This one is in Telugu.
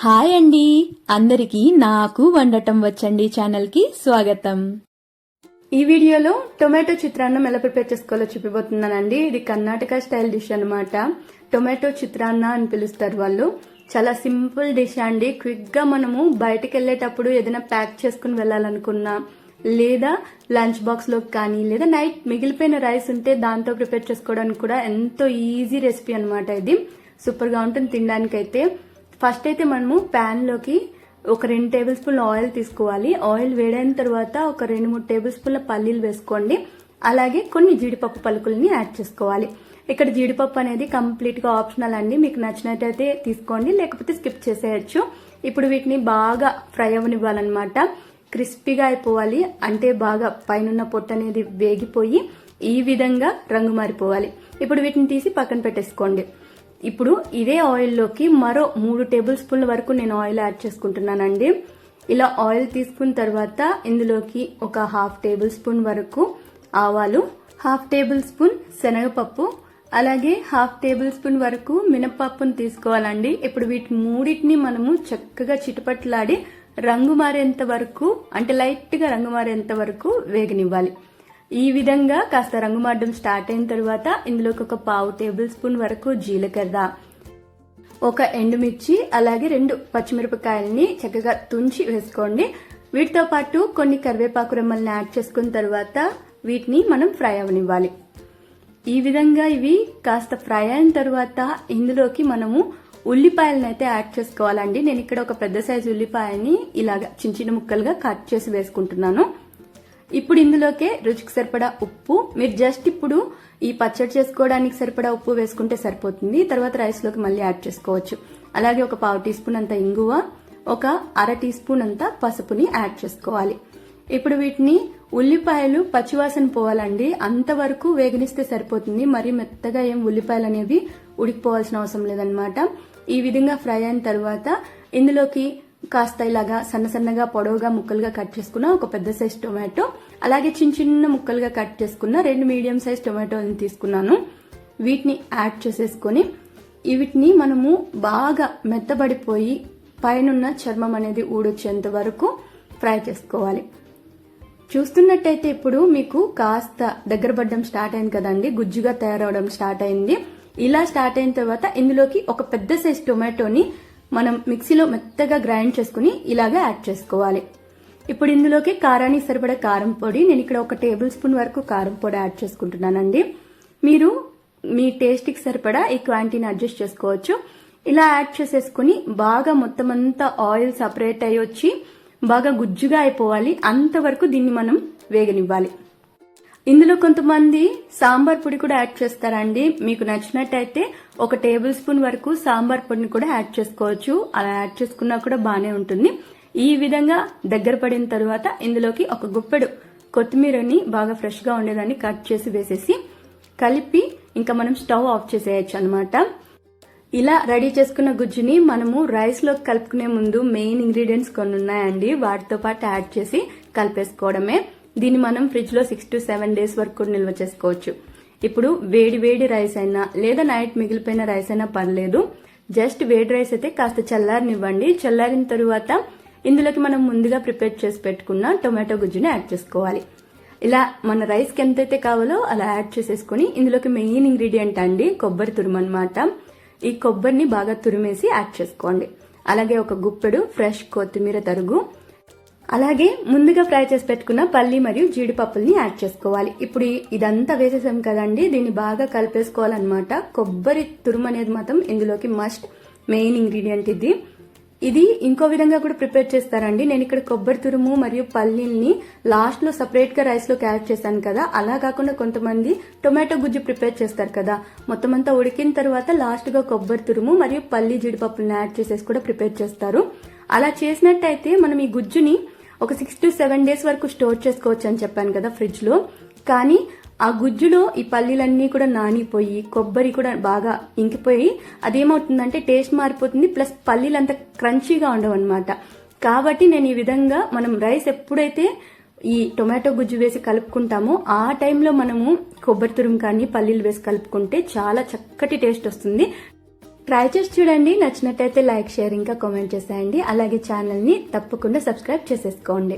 హాయ్ అండి, అందరికీ నాకు వండటం వచ్చండి ఛానల్కి స్వాగతం. ఈ వీడియోలో టొమాటో చిత్రాన్నం ఎలా ప్రిపేర్ చేసుకోవాలో చూపిపోతున్నానండి. ఇది కర్ణాటక స్టైల్ డిష్ అన్నమాట. టొమాటో చిత్రాన్న అని పిలుస్తారు వాళ్ళు. చాలా సింపుల్ డిష్ అండి. క్విక్ గా మనము బయటకు వెళ్లేటప్పుడు ఏదైనా ప్యాక్ చేసుకుని వెళ్ళాలనుకున్నా, లేదా లంచ్ బాక్స్ లోకి కానీ, లేదా నైట్ మిగిలిపోయిన రైస్ ఉంటే దాంతో ప్రిపేర్ చేసుకోవడానికి కూడా ఎంతో ఈజీ రెసిపీ అన్నమాట. ఇది సూపర్ గా ఉంటుంది తినడానికైతే. ఫస్ట్ అయితే మనము ప్యాన్ లోకి ఒక 2 టేబుల్ స్పూన్ల ఆయిల్ తీసుకోవాలి. ఆయిల్ వేడైన తర్వాత ఒక 2-3 టేబుల్ స్పూన్ల పల్లీలు వేసుకోండి. అలాగే కొన్ని జీడిపప్పు పలుకుల్ని యాడ్ చేసుకోవాలి. ఇక్కడ జీడిపప్పు అనేది కంప్లీట్ గా ఆప్షనల్ అండి. మీకు నచ్చినట్టయితే తీసుకోండి, లేకపోతే స్కిప్ చేసేయచ్చు. ఇప్పుడు వీటిని బాగా ఫ్రై అవనివ్వాలన్నమాట. క్రిస్పీగా అయిపోవాలి, అంటే బాగా పైన పొట్టు అనేది వేగిపోయి ఈ విధంగా రంగు మారిపోవాలి. ఇప్పుడు వీటిని తీసి పక్కన పెట్టేసుకోండి. ఇప్పుడు ఇదే ఆయిల్లోకి మరో 3 టేబుల్ స్పూన్ల వరకు నేను ఆయిల్ యాడ్ చేసుకుంటున్నానండి. ఇలా ఆయిల్ తీసుకున్న తర్వాత ఇందులోకి ఒక 1/2 టేబుల్ స్పూన్ వరకు ఆవాలు, 1/2 టేబుల్ స్పూన్ శనగపప్పు, అలాగే 1/2 టేబుల్ స్పూన్ వరకు మినపప్పును తీసుకోవాలండి. ఇప్పుడు వీటి మూడింటిని మనము చక్కగా చిటపట్లాడి రంగు మారేంత వరకు, అంటే లైట్ గా రంగు మారేంత వరకు వేగనివ్వాలి. ఈ విధంగా కాస్త రంగు మారడం స్టార్ట్ అయిన తర్వాత ఇందులోకి ఒక 1/2 టేబుల్ స్పూన్ వరకు జీలకర్ర, ఒక ఎండుమిర్చి, అలాగే 2 పచ్చిమిరపకాయలని చక్కగా తుంచి వేసుకోండి. వీటితో పాటు కొన్ని కరివేపాకు రెమ్మల్ని యాడ్ చేసుకున్న తర్వాత వీటిని మనం ఫ్రై అవనివ్వాలి. ఈ విధంగా ఇవి కాస్త ఫ్రై అయిన తర్వాత ఇందులోకి మనము ఉల్లిపాయలను అయితే యాడ్ చేసుకోవాలండి. నేను ఇక్కడ ఒక పెద్ద సైజు ఉల్లిపాయని ఇలాగా చిన్న చిన్న ముక్కలుగా కట్ చేసి వేసుకుంటున్నాను. ఇప్పుడు ఇందులోకే రుచికి సరిపడా ఉప్పు, మీరు జస్ట్ ఇప్పుడు ఈ పచ్చడి చేసుకోవడానికి సరిపడా ఉప్పు వేసుకుంటే సరిపోతుంది. తర్వాత రైస్ లోకి మళ్ళీ యాడ్ చేసుకోవచ్చు. అలాగే ఒక 1/2 టీ స్పూన్ అంత ఇంగువ, ఒక 1/2 టీ స్పూన్ అంత పసుపుని యాడ్ చేసుకోవాలి. ఇప్పుడు వీటిని ఉల్లిపాయలు పచ్చివాసన పోవాలండి, అంతవరకు వేగనిస్తే సరిపోతుంది. మరి మెత్తగా ఏం ఉల్లిపాయలు అనేవి ఉడికిపోవాల్సిన అవసరం లేదనమాట. ఈ విధంగా ఫ్రై అయిన తర్వాత ఇందులోకి కాస్త ఇలాగా సన్న సన్నగా పొడవుగా ముక్కలుగా కట్ చేసుకున్న ఒక పెద్ద సైజ్ టొమాటో, అలాగే చిన్న చిన్న ముక్కలుగా కట్ చేసుకున్న 2 మీడియం సైజ్ టొమాటోని తీసుకున్నాను. వీటిని యాడ్ చేసేసుకొని వీటిని మనము బాగా మెత్తబడిపోయి పైనున్న చర్మం అనేది ఊడొచ్చేంత వరకు ఫ్రై చేసుకోవాలి. చూస్తున్నట్టయితే ఇప్పుడు మీకు కాస్త దగ్గర పడడం స్టార్ట్ అయింది కదండి, గుజ్జుగా తయారవడం స్టార్ట్ అయింది. ఇలా స్టార్ట్ అయిన తర్వాత ఇందులోకి ఒక పెద్ద సైజ్ టొమాటోని మనం మిక్సీలో మెత్తగా గ్రైండ్ చేసుకుని ఇలాగా యాడ్ చేసుకోవాలి. ఇప్పుడు ఇందులోకి కారానికి సరిపడా కారం పొడి, నేను ఇక్కడ ఒక టేబుల్ స్పూన్ వరకు కారం పొడి యాడ్ చేసుకుంటున్నానండి. మీరు మీ టేస్ట్కి సరిపడా ఈ క్వాంటిటీని అడ్జస్ట్ చేసుకోవచ్చు. ఇలా యాడ్ చేసేసుకుని బాగా మొత్తం అంతా ఆయిల్ సపరేట్ అయ్యి వచ్చి బాగా గుజ్జుగా అయిపోవాలి. అంతవరకు దీన్ని మనం వేగనివ్వాలి. ఇందులో కొంతమంది సాంబార్ పొడి కూడా యాడ్ చేస్తారండి. మీకు నచ్చినట్టయితే ఒక టేబుల్ స్పూన్ వరకు సాంబార్ పొడిని కూడా యాడ్ చేసుకోవచ్చు. అలా యాడ్ చేసుకున్నా కూడా బానే ఉంటుంది. ఈ విధంగా దగ్గర పడిన తర్వాత ఇందులోకి ఒక గుప్పెడు కొత్తిమీరని బాగా ఫ్రెష్ గా ఉండేదాన్ని కట్ చేసి వేసేసి కలిపి ఇంకా మనం స్టవ్ ఆఫ్ చేసేయచ్చు అనమాట. ఇలా రెడీ చేసుకున్న గుజ్జుని మనము రైస్ లోకి కలుపుకునే ముందు మెయిన్ ఇంగ్రీడియంట్స్ కొన్ని ఉన్నాయండి, వాటితో పాటు యాడ్ చేసి కలిపేసుకోవడమే. దీన్ని మనం ఫ్రిడ్జ్ లో 6 to 7 డేస్ వరకు నిల్వ చేసుకోవచ్చు. ఇప్పుడు వేడి వేడి రైస్ అయినా లేదా నైట్ మిగిలిపోయిన రైస్ అయినా పర్లేదు. జస్ట్ వేడి రైస్ అయితే కాస్త చల్లారనివ్వండి. చల్లారిన తరువాత ఇందులోకి మనం ముందుగా ప్రిపేర్ చేసి పెట్టుకున్న టొమాటో గుజ్జుని యాడ్ చేసుకోవాలి. ఇలా మన రైస్ కి ఎంతైతే కావాలో అలా యాడ్ చేసేసుకుని ఇందులోకి మెయిన్ ఇంగ్రీడియంట్ అండి కొబ్బరి తురుము అనమాట. ఈ కొబ్బరిని బాగా తురిమేసి యాడ్ చేసుకోండి. అలాగే ఒక గుప్పెడు ఫ్రెష్ కొత్తిమీర తరుగు, అలాగే ముందుగా ఫ్రై చేసి పెట్టుకున్న పల్లి మరియు జీడిపప్పుల్ని యాడ్ చేసుకోవాలి. ఇప్పుడు ఇదంతా వేసేసాం కదండి, దీన్ని బాగా కలిపేసుకోవాలన్నమాట. కొబ్బరి తురుము అనేది మాత్రం ఇందులోకి మస్ట్ మెయిన్ ఇంగ్రీడియంట్. ఇది ఇంకో విధంగా కూడా ప్రిపేర్ చేస్తారండి. నేను ఇక్కడ కొబ్బరి తురుము మరియు పల్లీల్ని లాస్ట్ లో సపరేట్ గా రైస్ లోకి యాడ్ చేశాను కదా, అలా కాకుండా కొంతమంది టొమాటో గుజ్జు ప్రిపేర్ చేస్తారు కదా, మొత్తం అంతా ఉడికిన తర్వాత లాస్ట్ గా కొబ్బరి తురుము మరియు పల్లి జీడిపప్పుల్ని యాడ్ చేసేసి కూడా ప్రిపేర్ చేస్తారు. అలా చేసినట్టయితే మనం ఈ గుజ్జుని ఒక 6 to 7 డేస్ వరకు స్టోర్ చేసుకోవచ్చు అని చెప్పాను కదా ఫ్రిడ్జ్ లో. కానీ ఆ గుజ్జులో ఈ పల్లీలన్నీ కూడా నానిపోయి కొబ్బరి కూడా బాగా ఇంకిపోయి అదేమవుతుందంటే టేస్ట్ మారిపోతుంది, ప్లస్ పల్లీలు అంత క్రంచీగా ఉండవు అనమాట. కాబట్టి నేను ఈ విధంగా మనం రైస్ ఎప్పుడైతే ఈ టొమాటో గుజ్జు వేసి కలుపుకుంటామో ఆ టైంలో మనము కొబ్బరి తురుము కానీ పల్లీలు వేసి కలుపుకుంటే చాలా చక్కటి టేస్ట్ వస్తుంది. ట్రై చేసి చూడండి. నచ్చినట్టయితే లైక్, షేర్ ఇంకా కామెంట్ చేసేయండి. అలాగే ఛానల్ని తప్పకుండా సబ్స్క్రైబ్ చేసేసుకోండి.